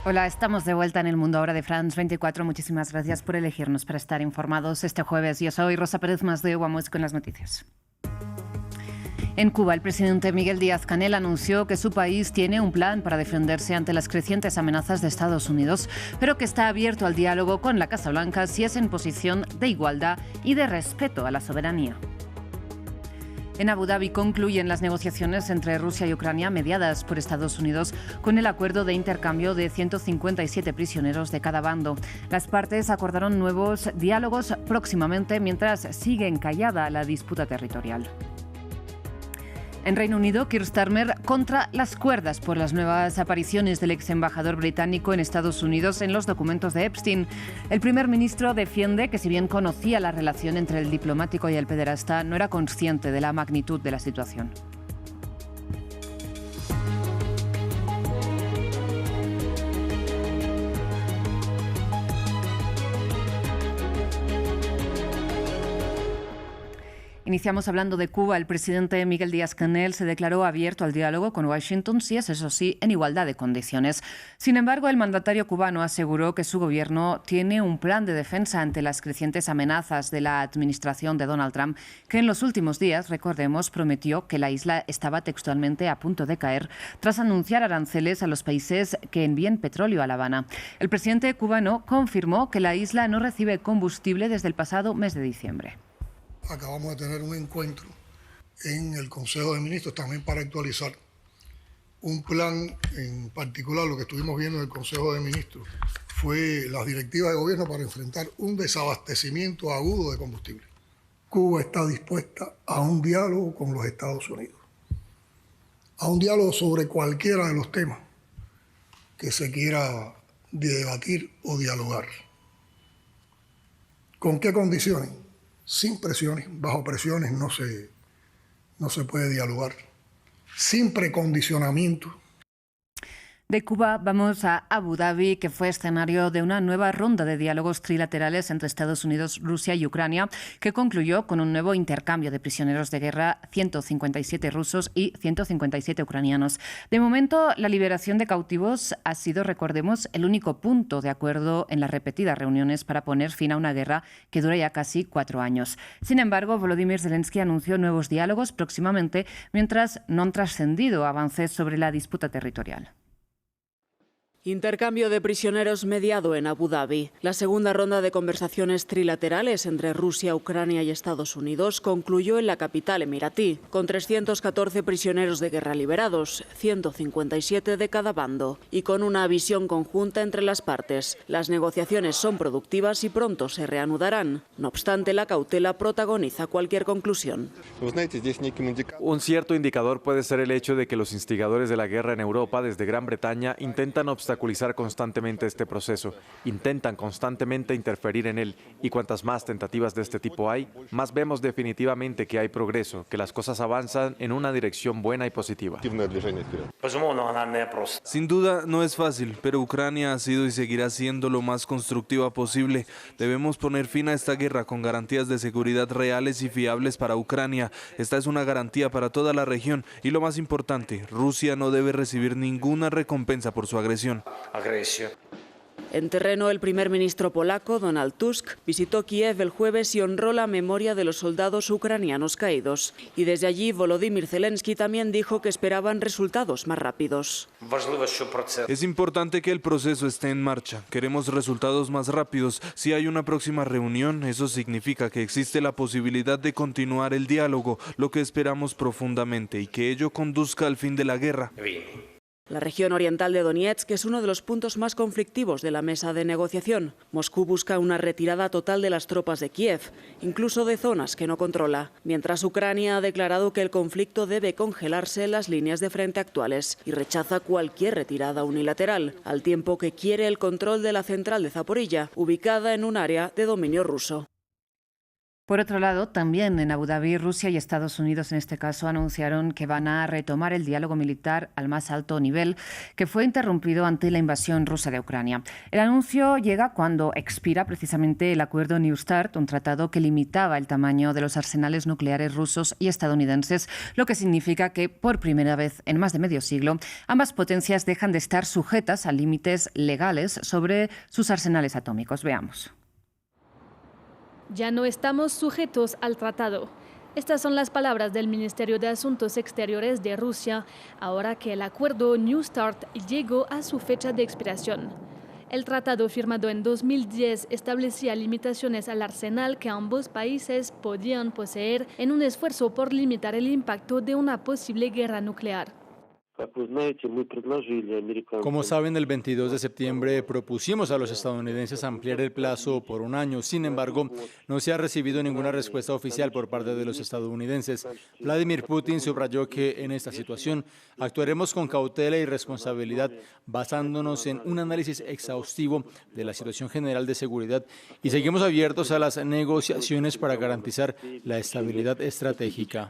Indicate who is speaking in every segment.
Speaker 1: Hola, estamos de vuelta en el mundo ahora de France 24. Muchísimas gracias por elegirnos para estar informados este jueves. Yo soy Rosa Pérez Masdeu, vamos con las noticias. En Cuba, el presidente Miguel Díaz-Canel anunció que su país tiene un plan para defenderse ante las crecientes amenazas de Estados Unidos, pero que está abierto al diálogo con la Casa Blanca si es en posición de igualdad y de respeto a la soberanía. En Abu Dhabi concluyen las negociaciones entre Rusia y Ucrania mediadas por Estados Unidos con el acuerdo de intercambio de 157 prisioneros de cada bando. Las partes acordaron nuevos diálogos próximamente mientras sigue encallada la disputa territorial. En Reino Unido, Keir Starmer contra las cuerdas por las nuevas apariciones del ex embajador británico en Estados Unidos en los documentos de Epstein. El primer ministro defiende que, si bien conocía la relación entre el diplomático y el pederasta, no era consciente de la magnitud de la situación. Iniciamos hablando de Cuba. El presidente Miguel Díaz-Canel se declaró abierto al diálogo con Washington, si es eso sí, en igualdad de condiciones. Sin embargo, el mandatario cubano aseguró que su gobierno tiene un plan de defensa ante las crecientes amenazas de la administración de Donald Trump, que en los últimos días, recordemos, prometió que la isla estaba textualmente a punto de caer tras anunciar aranceles a los países que envíen petróleo a La Habana. El presidente cubano confirmó que la isla no recibe combustible desde el pasado mes de diciembre.
Speaker 2: Acabamos de tener un encuentro en el Consejo de Ministros también para actualizar un plan. En particular, lo que estuvimos viendo en el Consejo de Ministros fue las directivas de gobierno para enfrentar un desabastecimiento agudo de combustible. Cuba está dispuesta a un diálogo con los Estados Unidos, a un diálogo sobre cualquiera de los temas que se quiera debatir o dialogar. ¿Con qué condiciones? Sin presiones, bajo presiones no se puede dialogar, sin precondicionamiento.
Speaker 1: De Cuba vamos a Abu Dhabi, que fue escenario de una nueva ronda de diálogos trilaterales entre Estados Unidos, Rusia y Ucrania, que concluyó con un nuevo intercambio de prisioneros de guerra, 157 rusos y 157 ucranianos. De momento, la liberación de cautivos ha sido, recordemos, el único punto de acuerdo en las repetidas reuniones para poner fin a una guerra que dura ya casi 4 años. Sin embargo, Volodymyr Zelensky anunció nuevos diálogos próximamente, mientras no han trascendido avances sobre la disputa territorial.
Speaker 3: Intercambio de prisioneros mediado en Abu Dhabi. La segunda ronda de conversaciones trilaterales entre Rusia, Ucrania y Estados Unidos concluyó en la capital emiratí, con 314 prisioneros de guerra liberados, 157 de cada bando, y con una visión conjunta entre las partes. Las negociaciones son productivas y pronto se reanudarán. No obstante, la cautela protagoniza cualquier conclusión.
Speaker 4: Un cierto indicador puede ser el hecho de que los instigadores de la guerra en Europa, desde Gran Bretaña, intentan obstaculizar constantemente este proceso, intentan constantemente interferir en él, y cuantas más tentativas de este tipo hay, más vemos definitivamente que hay progreso, que las cosas avanzan en una dirección buena y positiva.
Speaker 5: Sin duda no es fácil, pero Ucrania ha sido y seguirá siendo lo más constructiva posible. Debemos poner fin a esta guerra con garantías de seguridad reales y fiables para Ucrania. Esta es una garantía para toda la región y, lo más importante, Rusia no debe recibir ninguna recompensa por su agresión.
Speaker 3: En terreno, el primer ministro polaco, Donald Tusk, visitó Kiev el jueves y honró la memoria de los soldados ucranianos caídos. Y desde allí, Volodymyr Zelensky también dijo que esperaban resultados más rápidos.
Speaker 5: Es importante que el proceso esté en marcha. Queremos resultados más rápidos. Si hay una próxima reunión, eso significa que existe la posibilidad de continuar el diálogo, lo que esperamos profundamente, y que ello conduzca al fin de la guerra.
Speaker 3: La región oriental de Donetsk es uno de los puntos más conflictivos de la mesa de negociación. Moscú busca una retirada total de las tropas de Kiev, incluso de zonas que no controla, mientras Ucrania ha declarado que el conflicto debe congelarse en las líneas de frente actuales y rechaza cualquier retirada unilateral, al tiempo que quiere el control de la central de Zaporilla, ubicada en un área de dominio ruso.
Speaker 1: Por otro lado, también en Abu Dhabi, Rusia y Estados Unidos, en este caso, anunciaron que van a retomar el diálogo militar al más alto nivel, que fue interrumpido ante la invasión rusa de Ucrania. El anuncio llega cuando expira precisamente el acuerdo New START, un tratado que limitaba el tamaño de los arsenales nucleares rusos y estadounidenses, lo que significa que, por primera vez en más de medio siglo, ambas potencias dejan de estar sujetas a límites legales sobre sus arsenales atómicos. Veamos.
Speaker 6: Ya no estamos sujetos al tratado. Estas son las palabras del Ministerio de Asuntos Exteriores de Rusia, ahora que el acuerdo New START llegó a su fecha de expiración. El tratado firmado en 2010 establecía limitaciones al arsenal que ambos países podían poseer en un esfuerzo por limitar el impacto de una posible guerra nuclear.
Speaker 7: Como saben, el 22 de septiembre propusimos a los estadounidenses ampliar el plazo por un año. Sin embargo, no se ha recibido ninguna respuesta oficial por parte de los estadounidenses. Vladimir Putin subrayó que en esta situación actuaremos con cautela y responsabilidad, basándonos en un análisis exhaustivo de la situación general de seguridad, y seguimos abiertos a las negociaciones para garantizar la estabilidad estratégica.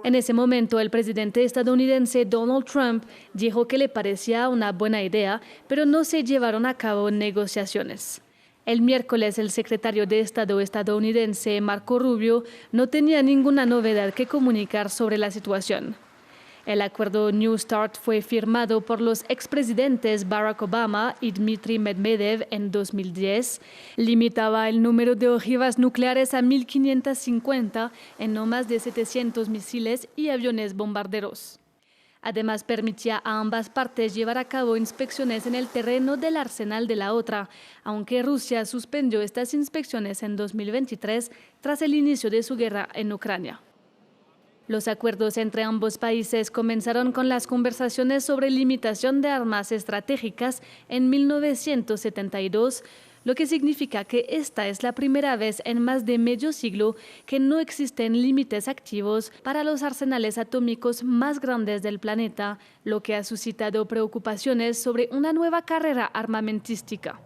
Speaker 6: En ese momento, el presidente estadounidense Donald Trump dijo que le parecía una buena idea, pero no se llevaron a cabo negociaciones. El miércoles, el secretario de Estado estadounidense Marco Rubio no tenía ninguna novedad que comunicar sobre la situación. El acuerdo New START fue firmado por los expresidentes Barack Obama y Dmitry Medvedev en 2010. Limitaba el número de ojivas nucleares a 1.550 en no más de 700 misiles y aviones bombarderos. Además, permitía a ambas partes llevar a cabo inspecciones en el terreno del arsenal de la otra, aunque Rusia suspendió estas inspecciones en 2023 tras el inicio de su guerra en Ucrania. Los acuerdos entre ambos países comenzaron con las conversaciones sobre limitación de armas estratégicas en 1972, lo que significa que esta es la primera vez en más de medio siglo que no existen límites activos para los arsenales atómicos más grandes del planeta, lo que ha suscitado preocupaciones sobre una nueva carrera armamentística.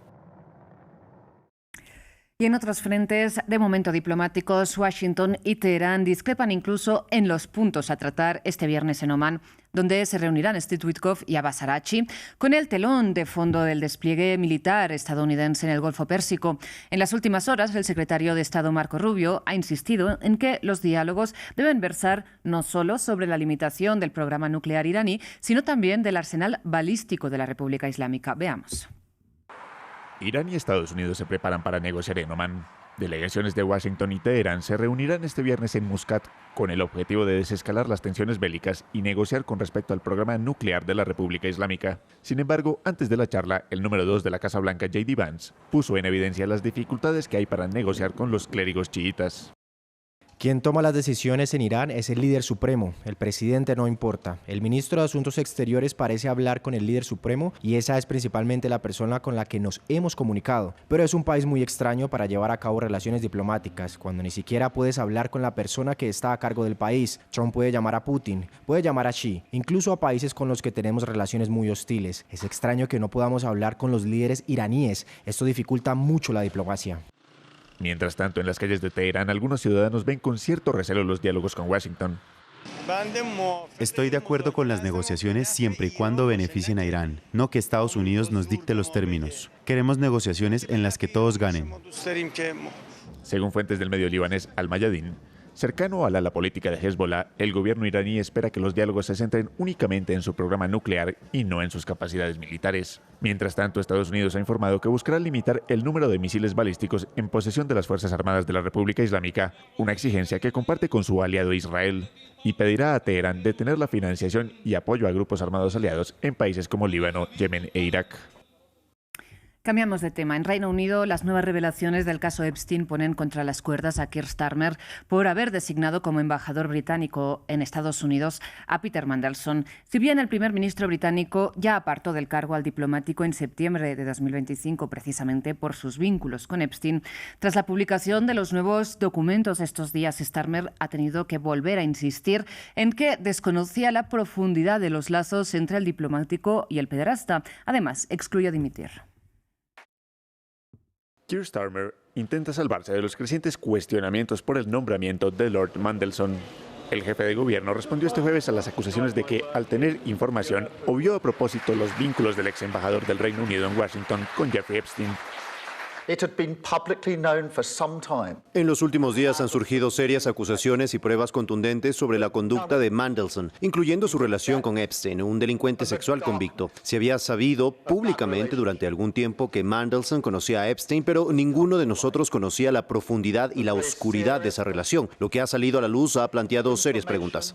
Speaker 1: Y en otros frentes, de momento diplomáticos, Washington y Teherán discrepan incluso en los puntos a tratar este viernes en Omán, donde se reunirán Steve Witkoff y Abbas Araghchi, con el telón de fondo del despliegue militar estadounidense en el Golfo Pérsico. En las últimas horas, el secretario de Estado Marco Rubio ha insistido en que los diálogos deben versar no solo sobre la limitación del programa nuclear iraní, sino también del arsenal balístico de la República Islámica. Veamos.
Speaker 8: Irán y Estados Unidos se preparan para negociar en Omán. Delegaciones de Washington y Teherán se reunirán este viernes en Muscat con el objetivo de desescalar las tensiones bélicas y negociar con respecto al programa nuclear de la República Islámica. Sin embargo, antes de la charla, el número 2 de la Casa Blanca, J.D. Vance, puso en evidencia las dificultades que hay para negociar con los clérigos chiitas.
Speaker 9: Quien toma las decisiones en Irán es el líder supremo, el presidente no importa. El ministro de Asuntos Exteriores parece hablar con el líder supremo y esa es principalmente la persona con la que nos hemos comunicado. Pero es un país muy extraño para llevar a cabo relaciones diplomáticas, cuando ni siquiera puedes hablar con la persona que está a cargo del país. Trump puede llamar a Putin, puede llamar a Xi, incluso a países con los que tenemos relaciones muy hostiles. Es extraño que no podamos hablar con los líderes iraníes. Esto dificulta mucho la diplomacia.
Speaker 8: Mientras tanto, en las calles de Teherán, algunos ciudadanos ven con cierto recelo los diálogos con Washington.
Speaker 10: Estoy de acuerdo con las negociaciones siempre y cuando beneficien a Irán, no que Estados Unidos nos dicte los términos. Queremos negociaciones en las que todos ganen.
Speaker 8: Según fuentes del medio libanés Al-Mayadin, cercano al ala política de Hezbollah, el gobierno iraní espera que los diálogos se centren únicamente en su programa nuclear y no en sus capacidades militares. Mientras tanto, Estados Unidos ha informado que buscará limitar el número de misiles balísticos en posesión de las Fuerzas Armadas de la República Islámica, una exigencia que comparte con su aliado Israel, y pedirá a Teherán detener la financiación y apoyo a grupos armados aliados en países como Líbano, Yemen e Irak.
Speaker 1: Cambiamos de tema. En Reino Unido, las nuevas revelaciones del caso Epstein ponen contra las cuerdas a Keir Starmer por haber designado como embajador británico en Estados Unidos a Peter Mandelson. Si bien el primer ministro británico ya apartó del cargo al diplomático en septiembre de 2025 precisamente por sus vínculos con Epstein, tras la publicación de los nuevos documentos estos días, Starmer ha tenido que volver a insistir en que desconocía la profundidad de los lazos entre el diplomático y el pederasta. Además, excluye dimitir.
Speaker 8: Keir Starmer intenta salvarse de los crecientes cuestionamientos por el nombramiento de Lord Mandelson. El jefe de gobierno respondió este jueves a las acusaciones de que, al tener información, obvió a propósito los vínculos del ex embajador del Reino Unido en Washington con Jeffrey Epstein.
Speaker 11: En los últimos días han surgido serias acusaciones y pruebas contundentes sobre la conducta de Mandelson, incluyendo su relación con Epstein, un delincuente sexual convicto. Se había sabido públicamente durante algún tiempo que Mandelson conocía a Epstein, pero ninguno de nosotros conocía la profundidad y la oscuridad de esa relación. Lo que ha salido a la luz ha planteado serias preguntas.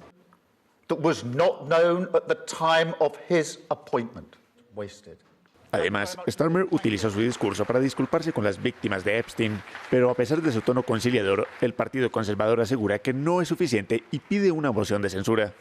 Speaker 8: Además, Starmer utilizó su discurso para disculparse con las víctimas de Epstein, pero a pesar de su tono conciliador, el Partido Conservador asegura que no es suficiente y pide una moción de censura.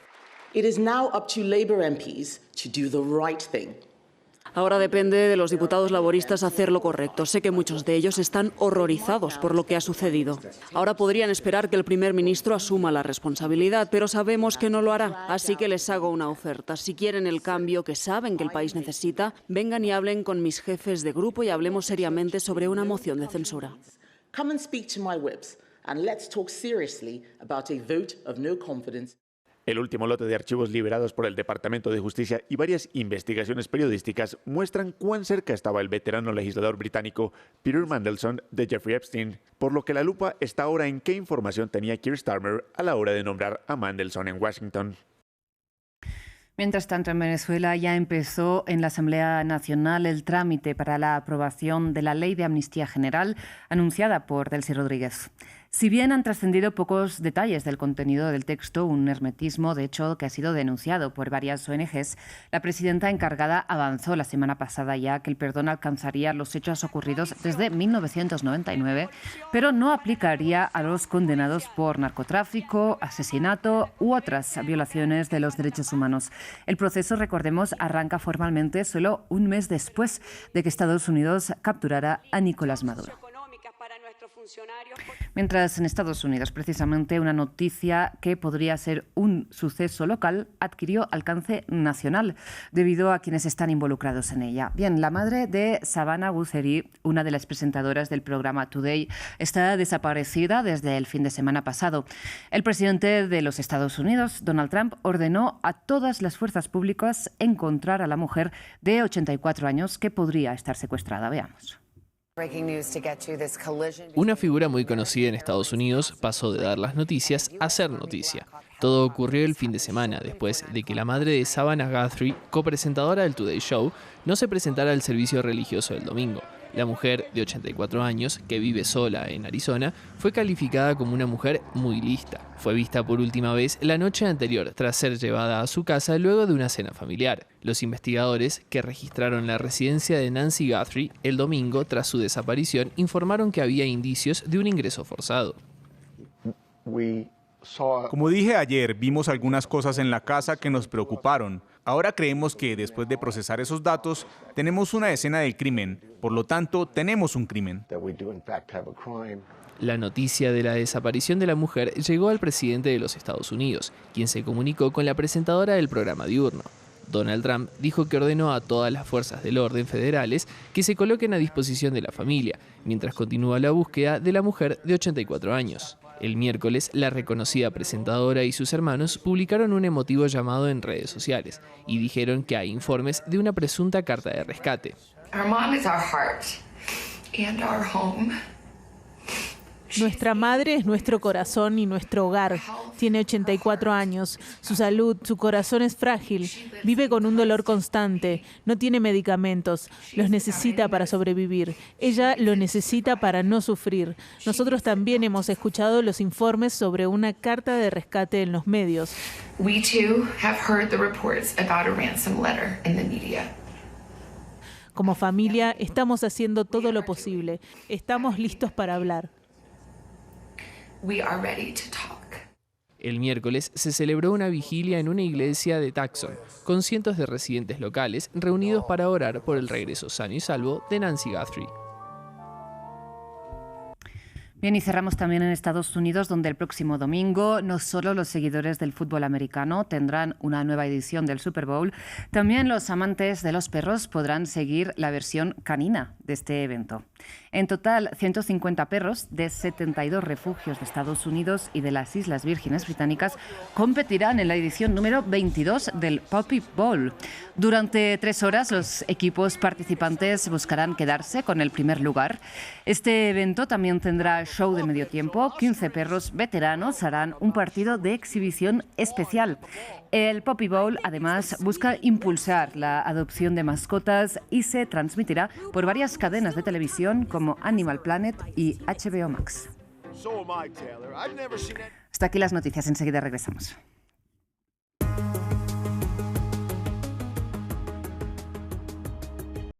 Speaker 3: Ahora depende de los diputados laboristas hacer lo correcto. Sé que muchos de ellos están horrorizados por lo que ha sucedido. Ahora podrían esperar que el primer ministro asuma la responsabilidad, pero sabemos que no lo hará. Así que les hago una oferta. Si quieren el cambio que saben que el país necesita, vengan y hablen con mis jefes de grupo y hablemos seriamente sobre una moción de censura.
Speaker 12: Come and speak to my whips and let's talk seriously about a vote of no confidence.
Speaker 8: El último lote de archivos liberados por el Departamento de Justicia y varias investigaciones periodísticas muestran cuán cerca estaba el veterano legislador británico Peter Mandelson de Jeffrey Epstein, por lo que la lupa está ahora en qué información tenía Keir Starmer a la hora de nombrar a Mandelson en Washington.
Speaker 1: Mientras tanto, en Venezuela ya empezó en la Asamblea Nacional el trámite para la aprobación de la Ley de Amnistía General anunciada por Delcy Rodríguez. Si bien han trascendido pocos detalles del contenido del texto, un hermetismo, de hecho, que ha sido denunciado por varias ONGs, la presidenta encargada avanzó la semana pasada ya que el perdón alcanzaría los hechos ocurridos desde 1999, pero no aplicaría a los condenados por narcotráfico, asesinato u otras violaciones de los derechos humanos. El proceso, recordemos, arranca formalmente solo un mes después de que Estados Unidos capturara a Nicolás Maduro. Mientras en Estados Unidos, precisamente, una noticia que podría ser un suceso local adquirió alcance nacional debido a quienes están involucrados en ella. Bien, la madre de Savannah Guthrie, una de las presentadoras del programa Today, está desaparecida desde el fin de semana pasado. El presidente de los Estados Unidos, Donald Trump, ordenó a todas las fuerzas públicas encontrar a la mujer de 84 años que podría estar secuestrada. Veamos.
Speaker 13: Una figura muy conocida en Estados Unidos pasó de dar las noticias a ser noticia. Todo ocurrió el fin de semana, después de que la madre de Savannah Guthrie, copresentadora del Today Show, no se presentara al servicio religioso del domingo. La mujer, de 84 años, que vive sola en Arizona, fue calificada como una mujer muy lista. Fue vista por última vez la noche anterior tras ser llevada a su casa luego de una cena familiar. Los investigadores, que registraron la residencia de Nancy Guthrie el domingo tras su desaparición, informaron que había indicios de un ingreso forzado.
Speaker 14: Como dije ayer, vimos algunas cosas en la casa que nos preocuparon. Ahora creemos que, después de procesar esos datos, tenemos una escena del crimen. Por lo tanto, tenemos un crimen.
Speaker 13: La noticia de la desaparición de la mujer llegó al presidente de los Estados Unidos, quien se comunicó con la presentadora del programa diurno. Donald Trump dijo que ordenó a todas las fuerzas del orden federales que se coloquen a disposición de la familia, mientras continúa la búsqueda de la mujer de 84 años. El miércoles, la reconocida presentadora y sus hermanos publicaron un emotivo llamado en redes sociales y dijeron que hay informes de una presunta carta de rescate.
Speaker 15: Nuestra madre es nuestro corazón y nuestro hogar. Tiene 84 años. Su salud, su corazón es frágil. Vive con un dolor constante. No tiene medicamentos. Los necesita para sobrevivir. Ella lo necesita para no sufrir. Nosotros también hemos escuchado los informes sobre una carta de rescate en los medios.
Speaker 16: We too have heard the reports about a ransom letter in the media.
Speaker 15: Como familia, estamos haciendo todo lo posible. Estamos listos para hablar.
Speaker 16: We are ready to talk.
Speaker 13: El miércoles se celebró una vigilia en una iglesia de Tucson, con cientos de residentes locales reunidos para orar por el regreso sano y salvo de Nancy Guthrie.
Speaker 1: Bien, y cerramos también en Estados Unidos, donde el próximo domingo no solo los seguidores del fútbol americano tendrán una nueva edición del Super Bowl, también los amantes de los perros podrán seguir la versión canina de este evento. En total, 150 perros de 72 refugios de Estados Unidos y de las Islas Vírgenes Británicas competirán en la edición número 22 del Puppy Bowl. Durante 3 horas, los equipos participantes buscarán quedarse con el primer lugar. Este evento también tendrá show de medio tiempo. 15 perros veteranos harán un partido de exhibición especial. El Puppy Bowl, además, busca impulsar la adopción de mascotas y se transmitirá por varias cadenas de televisión como Animal Planet y HBO Max. Hasta aquí las noticias, enseguida regresamos.